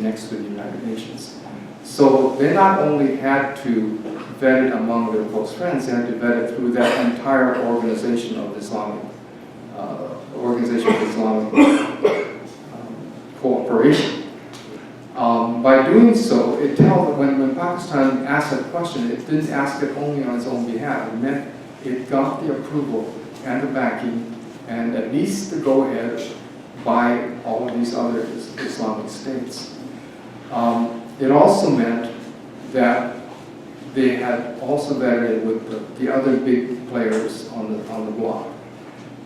next to the United Nations. So they not only had to vet it among their close friends, they had to vet it through that entire organization of Islamic cooperation. By doing so, it tells when Pakistan asked that question, it didn't ask it only on its own behalf. It meant it got the approval and the backing and at least the go-ahead by all of these other Islamic states. It also meant that they had also vetted with the other big players on the block,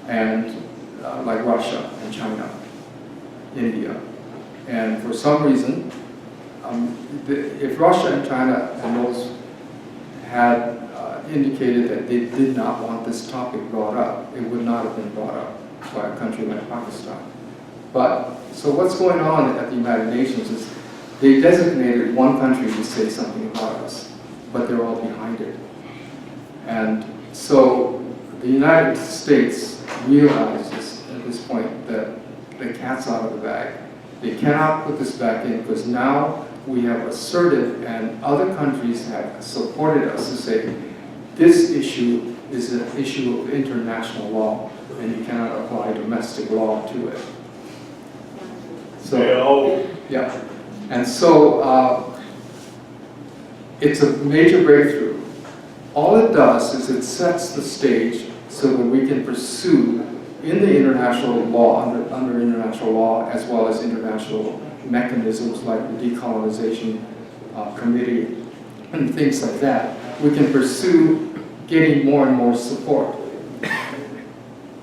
and like Russia and China, India. And for some reason, if Russia and China and those had indicated that they did not want this topic brought up, it would not have been brought up by a country like Pakistan. But, so what's going on at the United Nations is they designated one country to say something about us, but they're all behind it. And so the United States realizes at this point that the cat's out of the bag. They cannot put this back in because now we have asserted and other countries have supported us to say this issue is an issue of international law and you cannot apply domestic law to it. So, yeah. And so it's a major breakthrough. All it does is it sets the stage so that we can pursue in the international law, under international law, as well as international mechanisms like the decolonization committee and things like that, we can pursue getting more and more support.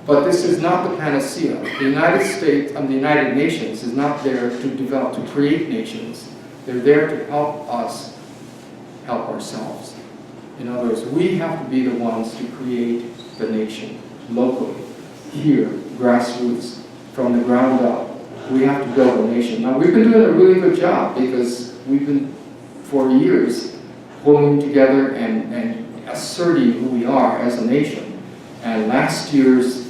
But this is not the panacea. The United States and the United Nations is not there to develop, to create nations. They're there to help us help ourselves. In other words, we have to be the ones to create the nation locally, here, grassroots, from the ground up. We have to build a nation. Now, we've been doing a really good job because we've been, for years, pulling together and asserting who we are as a nation. And last year's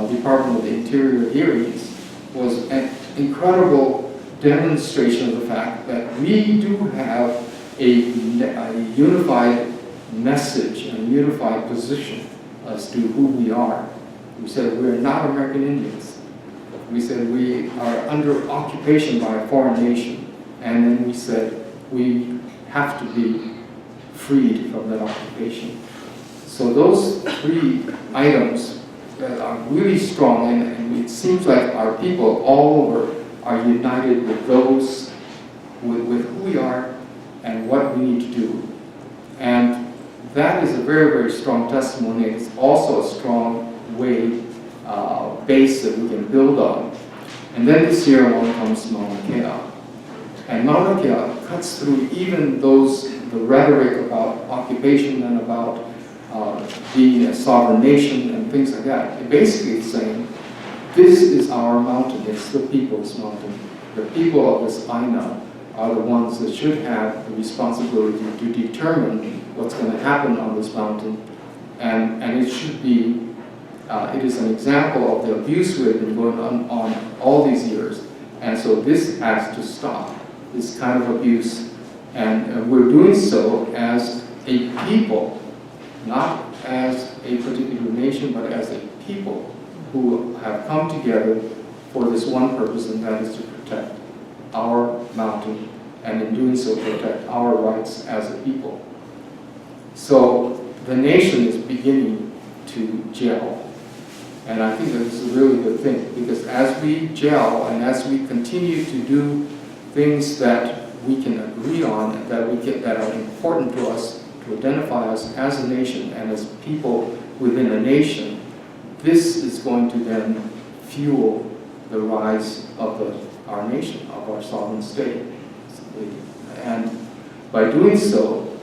Department of the Interior hearings was an incredible demonstration of the fact that we do have a unified message and a unified position as to who we are. We said we're not American Indians. We said we are under occupation by a foreign nation. And then we said we have to be freed from that occupation. So those three items that are really strong, and it seems like our people all over are united with those, with who we are and what we need to do. And that is a very, very strong testimony. It's also a strong way, base that we can build on. And then this year along comes Mauna Kea. And Mauna Kea cuts through even the rhetoric about occupation and about being a sovereign nation and things like that. It basically is saying, this is our mountain, it's the people's mountain. The people of this Aina are the ones that should have the responsibility to determine what's going to happen on this mountain. And it should be, it is an example of the abuse we have been going on all these years. And so this has to stop, this kind of abuse. And we're doing so as a people, not as a particular nation, but as a people who have come together for this one purpose, and that is to protect our mountain, and in doing so, protect our rights as a people. So the nation is beginning to gel. And I think that this is a really good thing, because as we gel and as we continue to do things that we can agree on and that are important to us, to identify us as a nation and as people within a nation, this is going to then fuel the rise of our nation, of our sovereign state. And by doing so,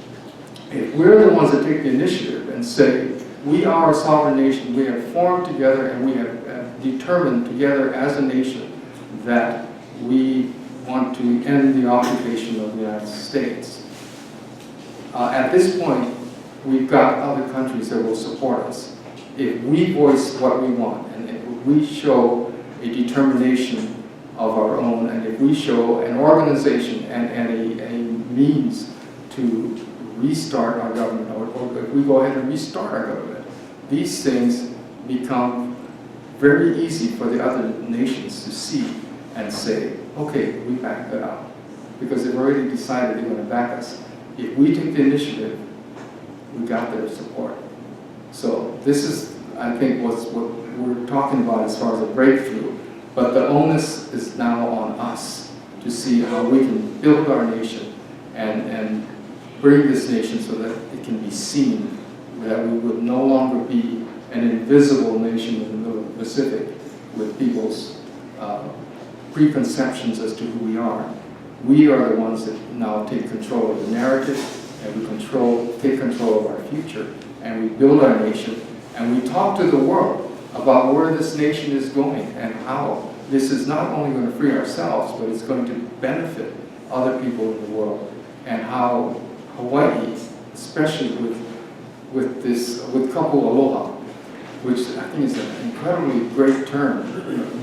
if we're the ones that take the initiative and say, we are a sovereign nation, we have formed together and we have determined together as a nation that we want to end the occupation of the United States. At this point, we've got other countries that will support us. If we voice what we want and if we show a determination of our own, and if we show an organization and a means to restart our government, or if we go ahead and restart our government, these things become very easy for the other nations to see and say, okay, we back that up. Because they've already decided they're going to back us. If we take the initiative, we got their support. So this is, I think, what we're talking about as far as a breakthrough. But the onus is now on us to see how we can build our nation and bring this nation so that it can be seen, that we would no longer be an invisible nation in the middle of the Pacific with people's preconceptions as to who we are. We are the ones that now take control of the narrative, and we take control of our future, and we build our nation, and we talk to the world about where this nation is going and how this is not only going to free ourselves, but it's going to benefit other people in the world, and how Hawaii, especially with kapu aloha, which I think is an incredibly great term,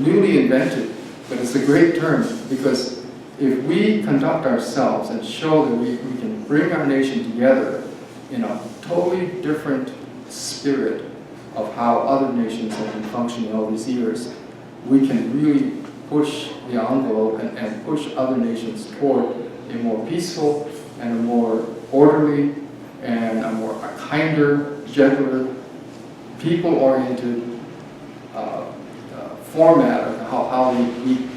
newly invented, but it's a great term because if we conduct ourselves and show that we can bring our nation together in a totally different spirit of how other nations have been functioning all these years, we can really push the envelope and push other nations toward a more peaceful and a more orderly and a kinder, gentler, people-oriented format of how we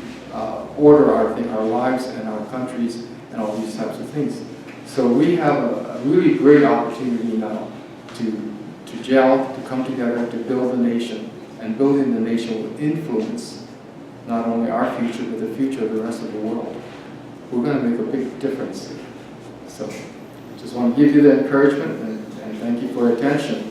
order our lives and our countries and all these types of things. So we have a really great opportunity now to gel, to come together, to build a nation, and building the nation will influence not only our future, but the future of the rest of the world. We're going to make a big difference. So I just want to give you the encouragement and thank you for your attention.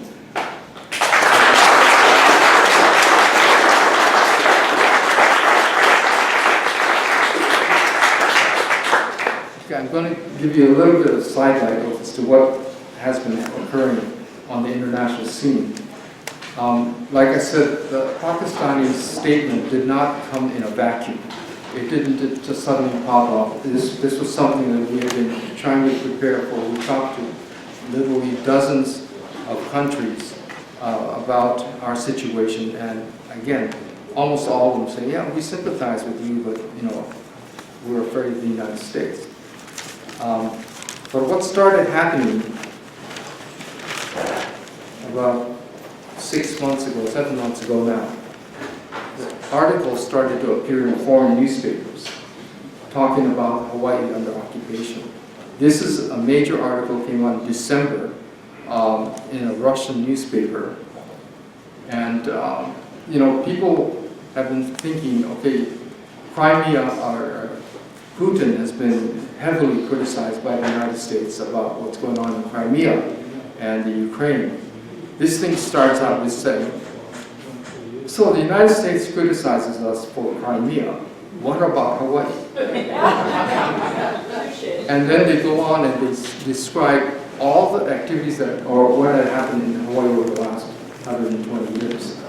I'm going to give you a little bit of sidelight as to what has been occurring on the international scene. Like I said, the Pakistani statement did not come in a vacuum. It didn't just suddenly pop up. This was something that we have been trying to prepare for. We talked to literally dozens of countries about our situation, and again, almost all of them say, yeah, we sympathize with you, but we're afraid of the United States. But what started happening about 7 months ago now, the articles started to appear in foreign newspapers talking about Hawaii under occupation. This is a major article, came out in December in a Russian newspaper. And, people have been thinking, okay, Crimea, Putin has been heavily criticized by the United States about what's going on in Crimea and the Ukraine. This thing starts out with saying, so the United States criticizes us for Crimea. What about Hawaii? And then they go on and they describe all the activities or what had happened in Hawaii over the last 120 years.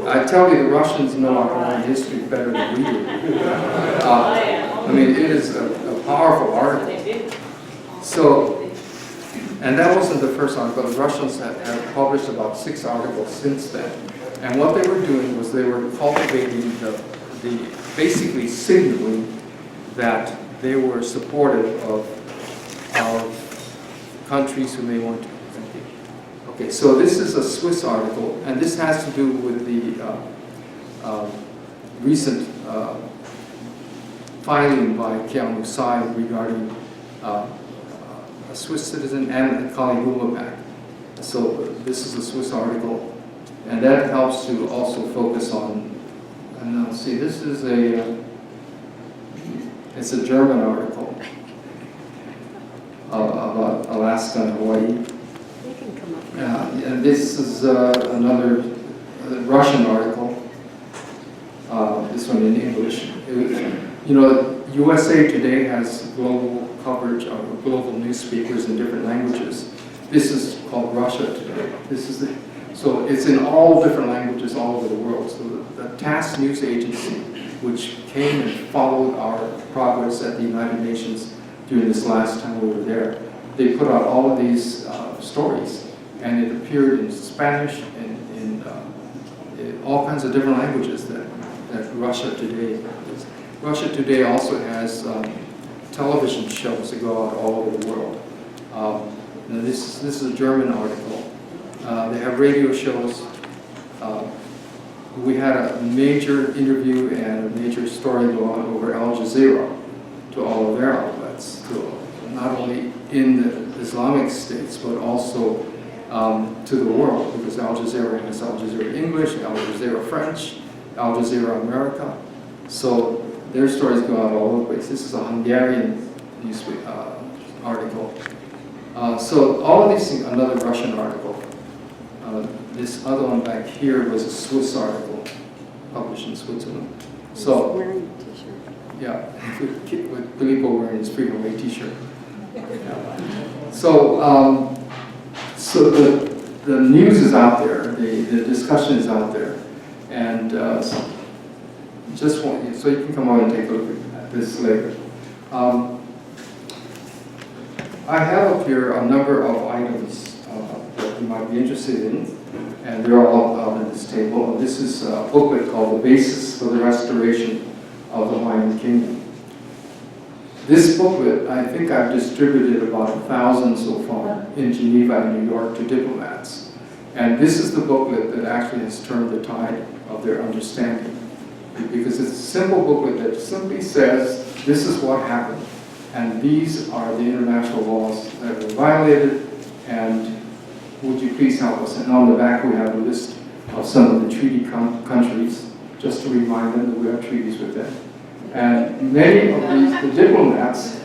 I tell you, the Russians know our Hawaiian history better than we do. It is a powerful article. So, and that wasn't the first article. The Russians have published about 6 articles since then. And what they were doing was they were cultivating basically signaling that they were supportive of countries who may want to. Okay, so this is a Swiss article, and this has to do with the recent filing by Keanu Sai regarding a Swiss citizen and a Kali So this is a Swiss article, and that helps to also focus on, and now see, this is it's a German article about Alaska and Hawaii. And this is another Russian article, this one in English. USA Today has global coverage of global newspapers in different languages. This is called Russia Today. So it's in all different languages all over the world. So the TASS news agency which came and followed our progress at the United Nations during this last time we were there. They put out all of these stories, and it appeared in Spanish and in all kinds of different languages that Russia Today is. Russia Today also has television shows that go out all over the world. This is a German article. They have radio shows. We had a major interview and a major story go on over Al Jazeera to all of their outlets, not only in the Islamic states, but also to the world, because Al Jazeera has Al Jazeera English, Al Jazeera French, Al Jazeera America. So their stories go out all over the place. This is a Hungarian news article. So all of these things, another Russian article. This other one back here was a Swiss article published in Switzerland. So wearing a t-shirt. Yeah, with Filippo wearing his Freedom Way t-shirt. Yeah. So the news is out there, the discussion is out there, and just want you, so you can come on and take a look at this later. I have up here a number of items that you might be interested in, and they're all out on this table. This is a booklet called The Basis for the Restoration of the Hawaiian Kingdom. This booklet, I think I've distributed about 1,000 so far in Geneva and New York to diplomats. And this is the booklet that actually has turned the tide of their understanding. Because it's a simple booklet that simply says, this is what happened, and these are the international laws that were violated, and would you please help us? And on the back we have a list of some of the treaty countries, just to remind them that we have treaties with them. And many of the diplomats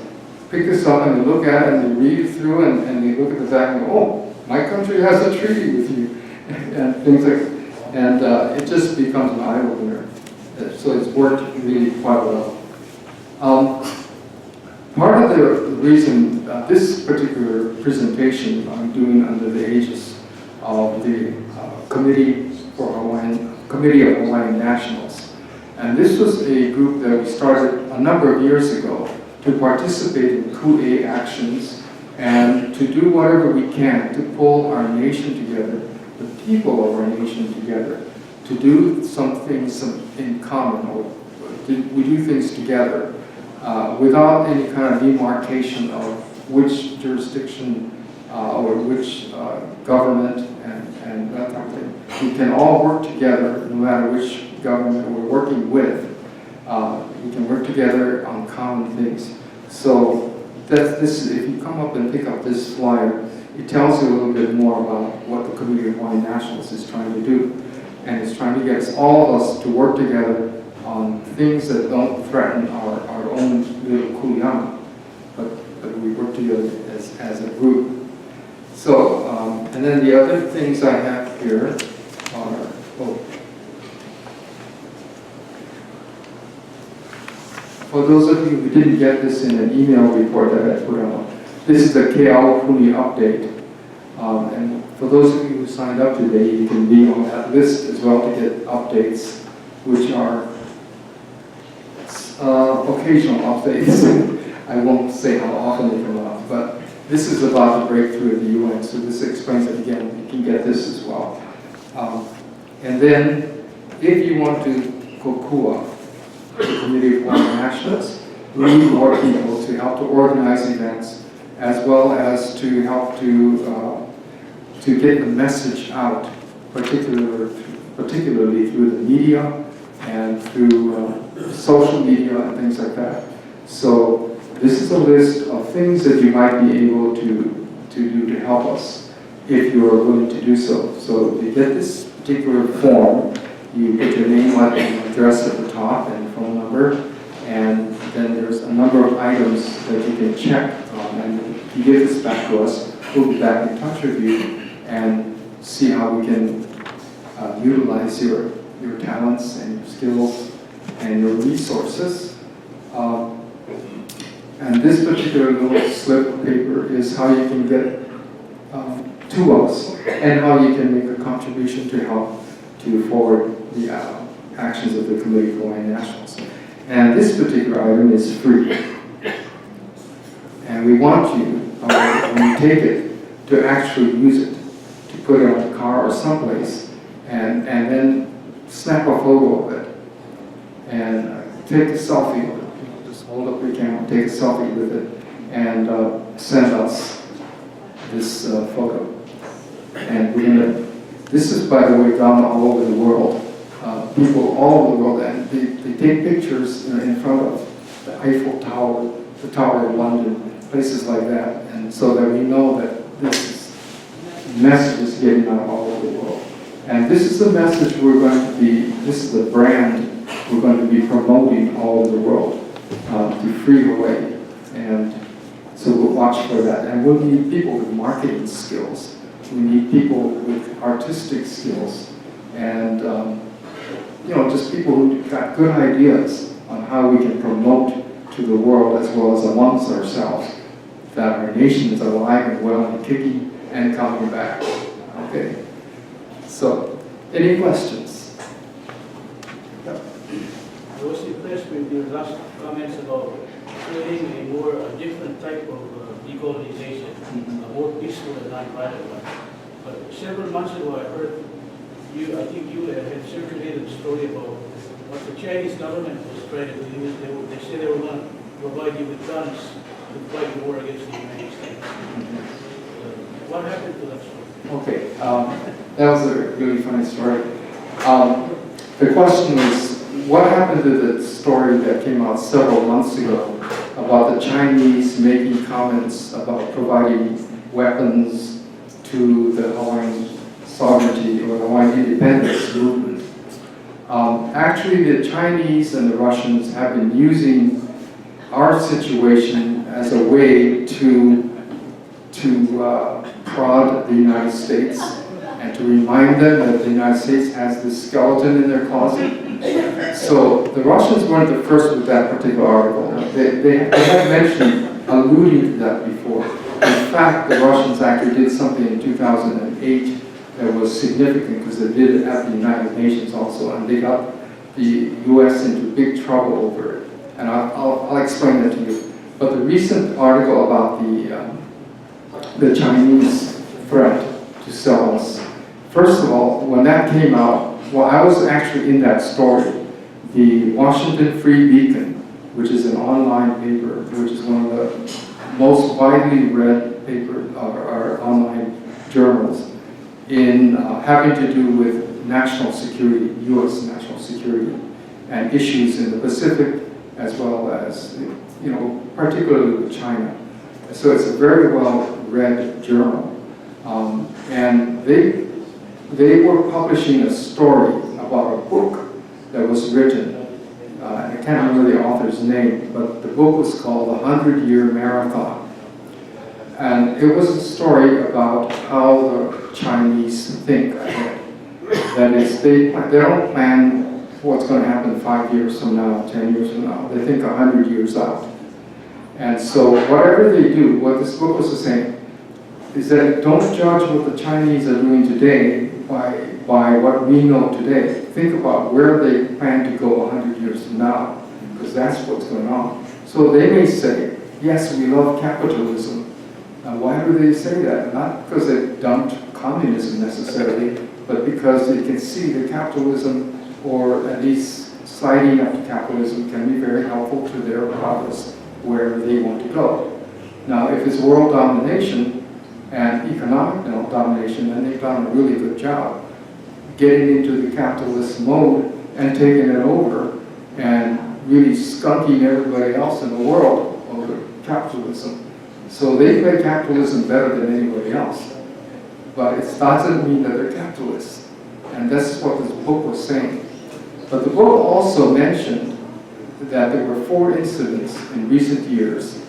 pick this up and they look at it and they read it through and they look at the back and go, oh, my country has a treaty with you, and things like, and it just becomes an eye-opener. So it's worked really quite well. Part of the reason this particular presentation I'm doing under the aegis of the Committee of Hawaiian Nationals. And this was a group that we started a number of years ago to participate in Ku'e actions and to do whatever we can to pull our nation together, the people of our nation together, to do some things in common, or we do things together without any kind of demarcation of which jurisdiction or which government and that type of thing. We can all work together no matter which government we're working with. We can work together on common things. So if you come up and pick up this flyer, it tells you a little bit more about what the Committee of Hawaiian Nationals is trying to do. And it's trying to get all of us to work together on things that don't threaten our own little kuleana, but we work together as a group. So, and then the other things I have here are, for those of you who didn't get this in an email report that I put out, this is the Keaupuni update. And for those of you who signed up today, you can be on that list as well to get updates, which are occasional updates. I won't say how often they come out, but this is about the breakthrough of the UN, so this explains it again. You can get this as well. And then, if you want to kokua, the Committee of Hawaiian Nationals, we need more people to help to organize events, as well as to help to get the message out, particularly through the media and through social media and things like that. So this is a list of things that you might be able to do to help us if you are willing to do so. So if you get this particular form, you put your name, and address at the top and phone number, and then there's a number of items that you can check on, and if you give this back to us, we'll be back in touch with you and see how we can utilize your talents and your skills and your resources. And this particular little slip of paper is how you can get to us and how you can make a contribution to help to forward the actions of the Committee of Hawaiian Nationals. And this particular item is free. And we want you, when you take it, to actually use it, to put it on a car or someplace, and then snap a photo of it, and take a selfie with it. Just hold up your camera, take a selfie with it, and send us this photo. And we're gonna, this is, by the way, done all over the world. People all over the world, and they take pictures in front of the Eiffel Tower, the Tower of London, places like that, and so that we know that this message is getting out all over the world. And this is the message we're going to be, this is the brand we're going to be promoting all over the world, to free Hawaii. And so we'll watch for that. And we'll need people with marketing skills. We need people with artistic skills. And just people who got good ideas on how we can promote to the world as well as amongst ourselves that our nation is alive and well and kicking and coming back. Okay. So, any questions? I was impressed with your last comments about creating a different type of decolonization, a more peaceful and non-violent one. But several months ago, I heard I think you had circulated a story about what the Chinese government was trying to do. They said they were going to provide you with guns to fight the war against the United States. What happened to that story? Okay, that was a really funny story. The question was, what happened to the story that came out several months ago about the Chinese making comments about providing weapons to the Hawaiian sovereignty or the Hawaiian independence movement? Actually, the Chinese and the Russians have been using our situation as a way to prod the United States and to remind them that the United States has this skeleton in their closet. So the Russians weren't the first with that particular article. They had mentioned, alluding to that before. In fact, the Russians actually did something in 2008 that was significant because they did it at the United Nations also, and they got the U.S. into big trouble over it. And I'll explain that to you. But the recent article about the Chinese threat to sell us, first of all, when that came out, well, I was actually in that story. The Washington Free Beacon, which is an online paper, which is one of the most widely read paper or online journals in having to do with national security, U.S. national security, and issues in the Pacific, as well as, particularly with China. So it's a very well-read journal. And they were publishing a story about a book that was written. I can't remember the author's name, but the book was called The 100-Year Marathon. And it was a story about how the Chinese think ahead. That is, they don't plan what's going to happen 5 years from now, 10 years from now. They think 100 years out. And so whatever they do, what this book was saying, is that don't judge what the Chinese are doing today by what we know today. Think about where they plan to go 100 years from now, because that's what's going on. So they may say, yes, we love capitalism. Now, why do they say that? Not because they dumped communism necessarily, but because they can see that capitalism, or at least sliding up to capitalism, can be very helpful to their progress where they want to go. Now, if it's world domination and economic domination, then they've done a really good job getting into the capitalist mode and taking it over and really skunking everybody else in the world over capitalism. So they play capitalism better than anybody else. But it doesn't mean that they're capitalists. And that's what this book was saying. But the book also mentioned that there were 4 incidents in recent years.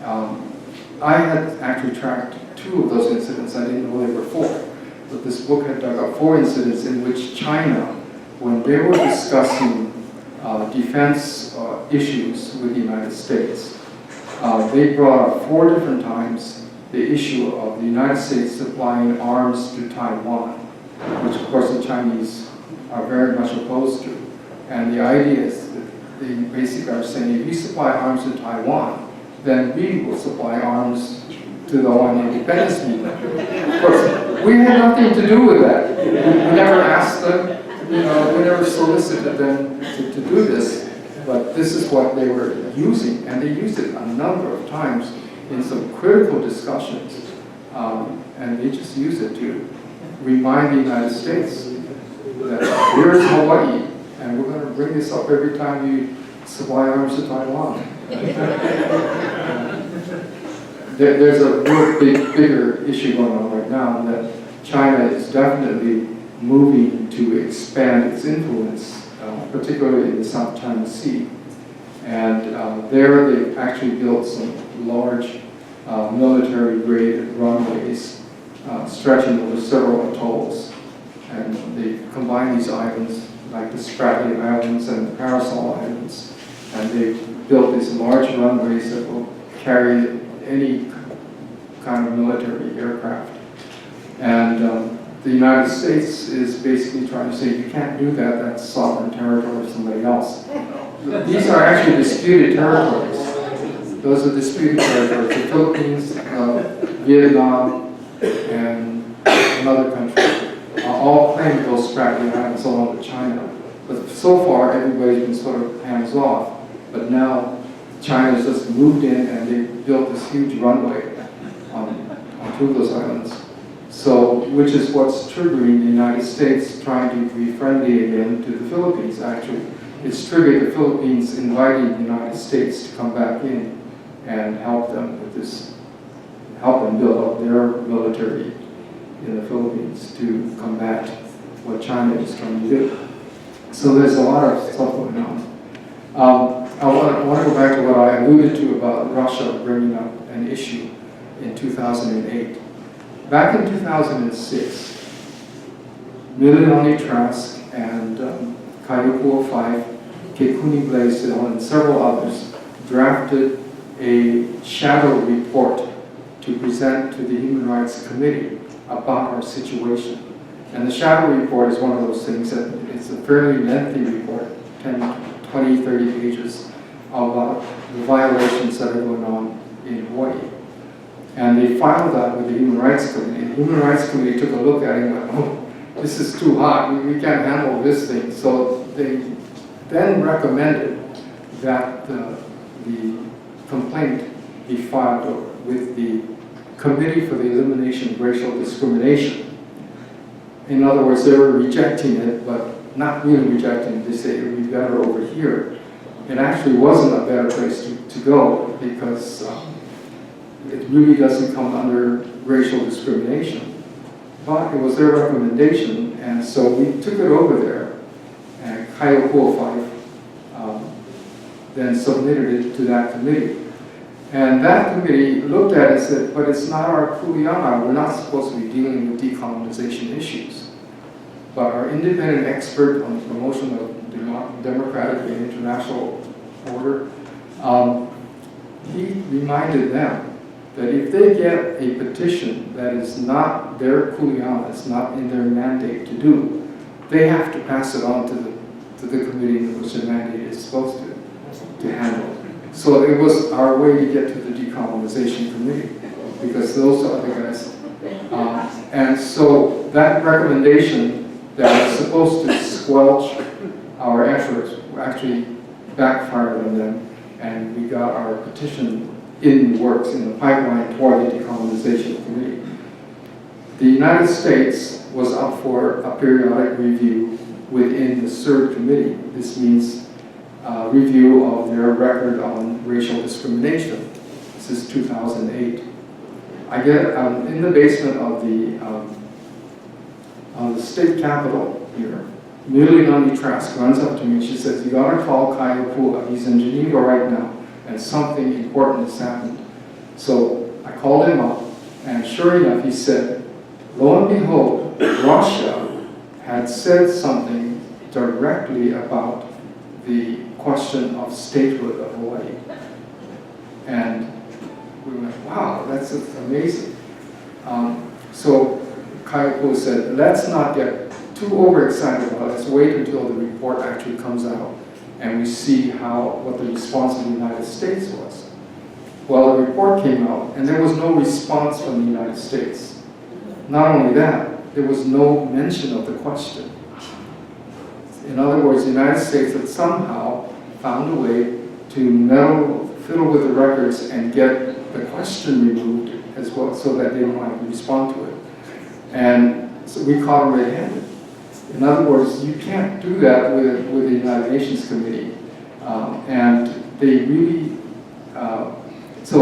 I had actually tracked 2 of those incidents. I didn't know there were 4. But this book had dug up 4 incidents in which China, when they were discussing defense issues with the United States, they brought up 4 different times the issue of the United States supplying arms to Taiwan, which of course the Chinese are very much opposed to. And the idea is that they basically are saying, if you supply arms to Taiwan, then we will supply arms to the Hawaiian independence movement. Of course, we had nothing to do with that. We never asked them, we never solicited them to do this, but this is what they were using, and they used it a number of times in some critical discussions, and they just used it to remind the United States that here's Hawaii, and we're going to bring this up every time you supply arms to Taiwan. There's a real bigger issue going on right now, that China is definitely moving to expand its influence, particularly in the South China Sea. And there they've actually built some large military-grade runways stretching over several atolls. And they combine these islands, like the Spratly Islands and the Parasol Islands, and they've built these large runways that will carry any kind of military aircraft. And the United States is basically trying to say, you can't do that, that's sovereign territory of somebody else. These are actually disputed territories. Those are disputed territories. The Philippines, Vietnam, and another country all claim those Spratly Islands along with China. But so far, everybody's been sort of hands off. But now, China's just moved in and they built this huge runway on two of those islands. So, which is what's triggering the United States trying to be friendly again to the Philippines, actually. It's triggered the Philippines inviting the United States to come back in and help them with this, help them build up their military in the Philippines to combat what China is trying to do. So there's a lot of stuff going on. I want to go back to what I alluded to about Russia bringing up an issue in 2008. Back in 2006, Milioni Trask and Kaiopua 5, Kekuni Blaisdell, and several others drafted a shadow report to present to the Human Rights Committee about our situation. And the shadow report is one of those things that it's a fairly lengthy report, 10, 20, 30 pages, about the violations that are going on in Hawaii. And they filed that with the Human Rights Committee. The Human Rights Committee took a look at it and went, oh, this is too hot, we can't handle this thing. So they then recommended that the complaint be filed with the Committee for the Elimination of Racial Discrimination. In other words, they were rejecting it, but not really rejecting it. They say it would be better over here. It actually wasn't a better place to go because it really doesn't come under racial discrimination. But it was their recommendation, and so we took it over there, and Kaiopua 5 then submitted it to that committee. And that committee looked at it and said, but it's not our kuleana, we're not supposed to be dealing with decolonization issues. But our independent expert on the promotion of democratic and international order, he reminded them that if they get a petition that is not their kuleana, it's not in their mandate to do, they have to pass it on to the committee which the mandate is supposed to handle. So it was our way to get to the decolonization committee, because those are the guys. And so that recommendation that was supposed to squelch our efforts actually backfired on them, and we got our petition in the works, in the pipeline toward the decolonization committee. The United States was up for a periodic review within the third committee. This means review of their record on racial discrimination. This is 2008. I get in the basement of the state capitol here. Milioni Trask runs up to me. She says, "You gotta call Kaiopua. He's in Geneva right now, and something important has happened." So I called him up, and sure enough, he said, lo and behold, Russia had said something directly about the question of statehood of Hawaii. And we went, wow, that's amazing. So Kaiopua said, let's not get too overexcited about it. Let's wait until the report actually comes out. and we see what the response of the United States was. Well, the report came out, and there was no response from the United States. Not only that, there was no mention of the question. In other words, the United States had somehow found a way to fiddle with the records and get the question removed as well, so that they don't have to respond to it. And so we caught them red-handed. In other words, you can't do that with the United Nations Committee. And they really, so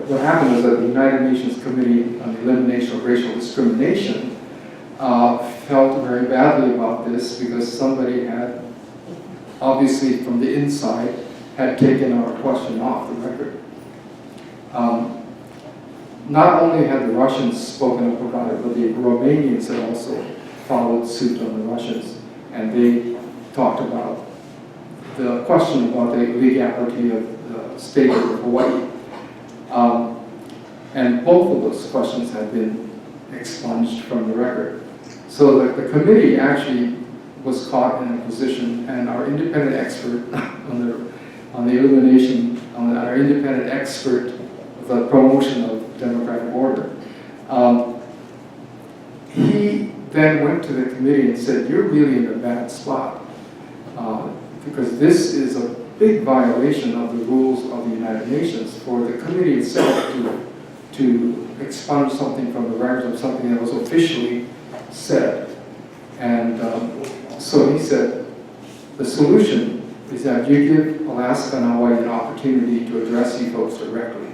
what happened was that the United Nations Committee on the Elimination of Racial Discrimination felt very badly about this because somebody had, obviously from the inside, had taken our question off the record. Not only had the Russians spoken up about it, but the Romanians had also followed suit on the Russians, and they talked about the question about the legality of the state of Hawaii. And both of those questions had been expunged from the record. So the committee actually was caught in a position, and our independent expert on the elimination, our independent expert of the promotion of democratic order, he then went to the committee and said, "You're really in a bad spot, because this is a big violation of the rules of the United Nations for the committee itself to expunge something from the records of something that was officially said." And so he said, the solution is that you give Alaska and Hawaii an opportunity to address you folks directly.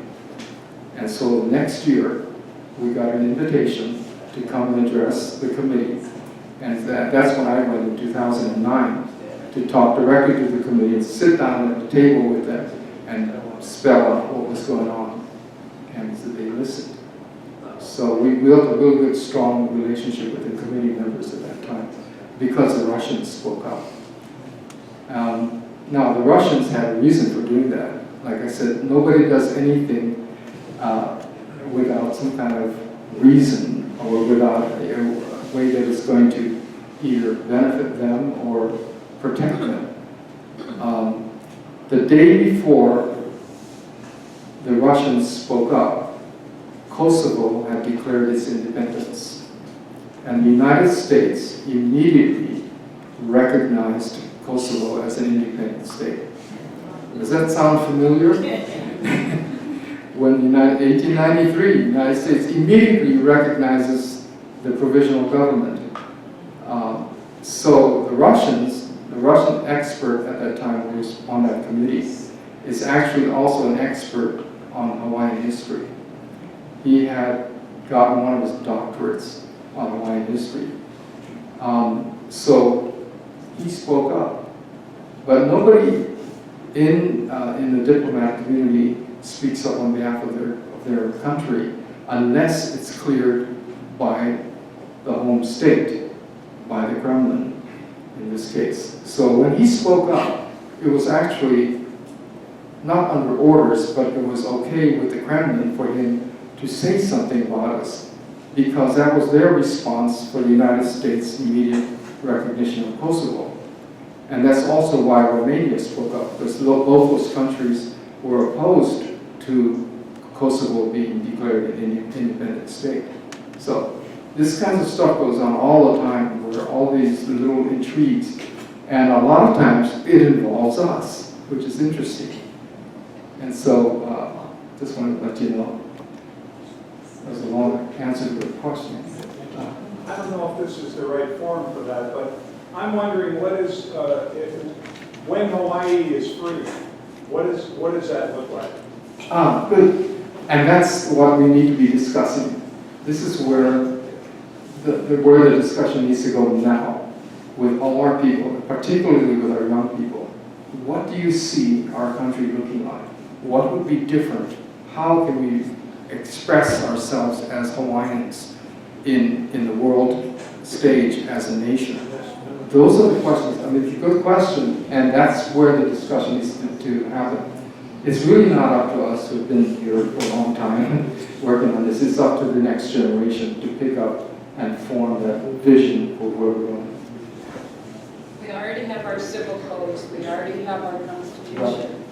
And so next year, we got an invitation to come and address the committee. And that's when I went in 2009 to talk directly to the committee and sit down at the table with them and spell out what was going on. And so they listened. So we built a real good, strong relationship with the committee members at that time because the Russians spoke up. Now, the Russians had a reason for doing that. Like I said, nobody does anything without some kind of reason or without a way that is going to either benefit them or protect them. The day before the Russians spoke up, Kosovo had declared its independence. And the United States immediately recognized Kosovo as an independent state. Does that sound familiar? When in 1893, the United States immediately recognizes the provisional government. So the Russian expert at that time who was on that committee is actually also an expert on Hawaiian history. He had gotten one of his doctorates on Hawaiian history. So he spoke up. But nobody in the diplomatic community speaks up on behalf of their country unless it's cleared by the home state, by the Kremlin in this case. So when he spoke up, it was actually not under orders, but it was okay with the Kremlin for him to say something about us, because that was their response for the United States' immediate recognition of Kosovo. And that's also why Romania spoke up, because both those countries were opposed to Kosovo being declared an independent state. So this kind of stuff goes on all the time, where all these little intrigues, and a lot of times it involves us, which is interesting. And so just wanted to let you know. That was a long answer to the question. I don't know if this is the right forum for that, but I'm wondering when Hawaii is free, what does that look like? Good. And that's what we need to be discussing. This is where the discussion needs to go now with all our people, particularly with our young people. What do you see our country looking like? What would be different? How can we express ourselves as Hawaiians in the world stage as a nation? Those are the questions. I mean, it's a good question, and that's where the discussion needs to happen. It's really not up to us who've been here for a long time working on this. It's up to the next generation to pick up and form that vision for where we're going. We already have our civil codes, we already have our constitution.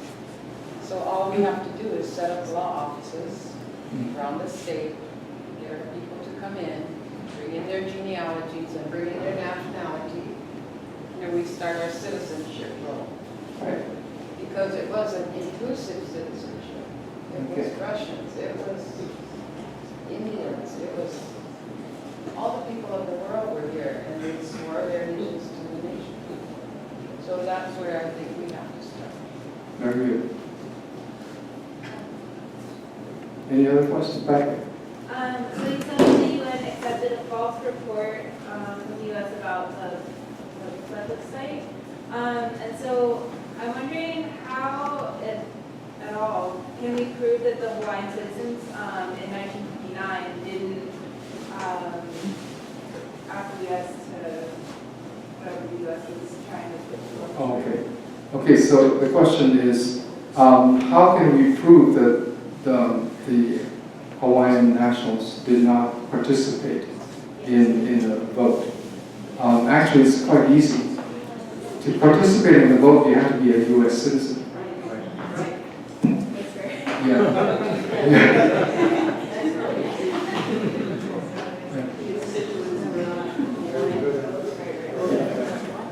So all we have to do is set up law offices around the state, get our people to come in, bring in their genealogies and bring in their nationality, and we start our citizenship role. Right. Because it wasn't inclusive citizenship. It was Okay. Russians, it was Indians, it was, all the people of the world were here, and they swore their allegiance to the nation. So that's where I think we have to start. Very good. Any other questions back there? So you said the UN accepted a false report from the U.S. about the plebiscite. And so I'm wondering how, if at all, can we prove that the Hawaiian citizens in 1959 didn't acquiesce to whatever the U.S. was trying to do? Oh, okay. Okay, so the question is, how can we prove that the Hawaiian nationals did not participate in the vote? Actually, it's quite easy. To participate in the vote, you have to be a U.S. citizen. That's right. Yeah.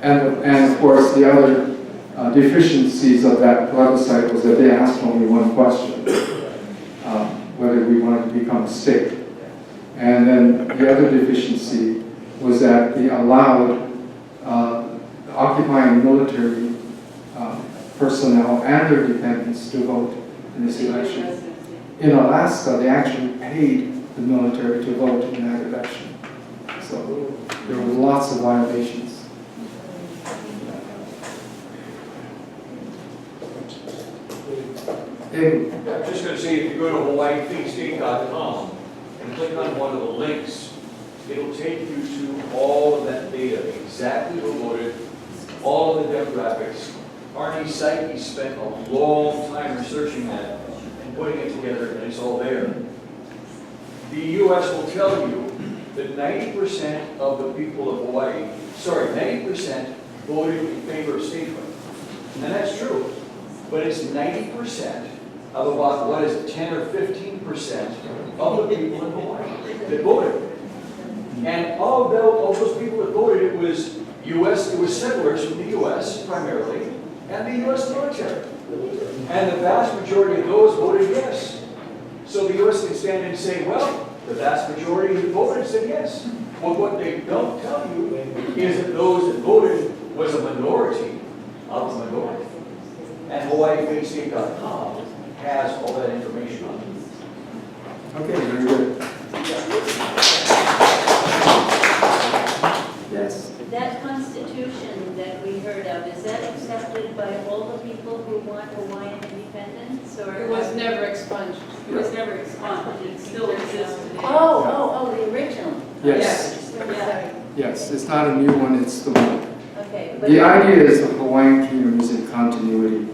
And of course, the other deficiencies of that plebiscite was that they asked only one question, whether we wanted to become a state. And then the other deficiency was that they allowed occupying military personnel and their dependents to vote in this election. In Alaska, they actually paid the military to vote in that election. So there were lots of violations. David? I'm just going to say, if you go to hawaiianstate.com and click on one of the links, it'll take you to all of that data, exactly who voted, all of the demographics. Arnie Saiki spent a long time researching that and putting it together, and it's all there. The U.S. will tell you that 90% of the people of Hawaii, 90% voted in favor of statehood. And that's true. But it's 90% of about, what is it, 10 or 15% of the people in Hawaii that voted. And of those people that voted, it was settlers from the U.S. primarily, and the U.S. military. And the vast majority of those voted yes. So the U.S. can stand and say, well, the vast majority who voted said yes. Well, what they don't tell you is that those that voted was a minority of the minority. And HawaiiFaithState.com has all that information on it. Okay, very good. Yes. That constitution that we heard of, is that accepted by all the people who want Hawaiian independence, or? It was never expunged. It was never expunged, it still exists today. Oh, the original. Yes. Yeah. Yes, it's not a new one, it's the one. Okay. But The idea is the Hawaiian kingdom is in continuity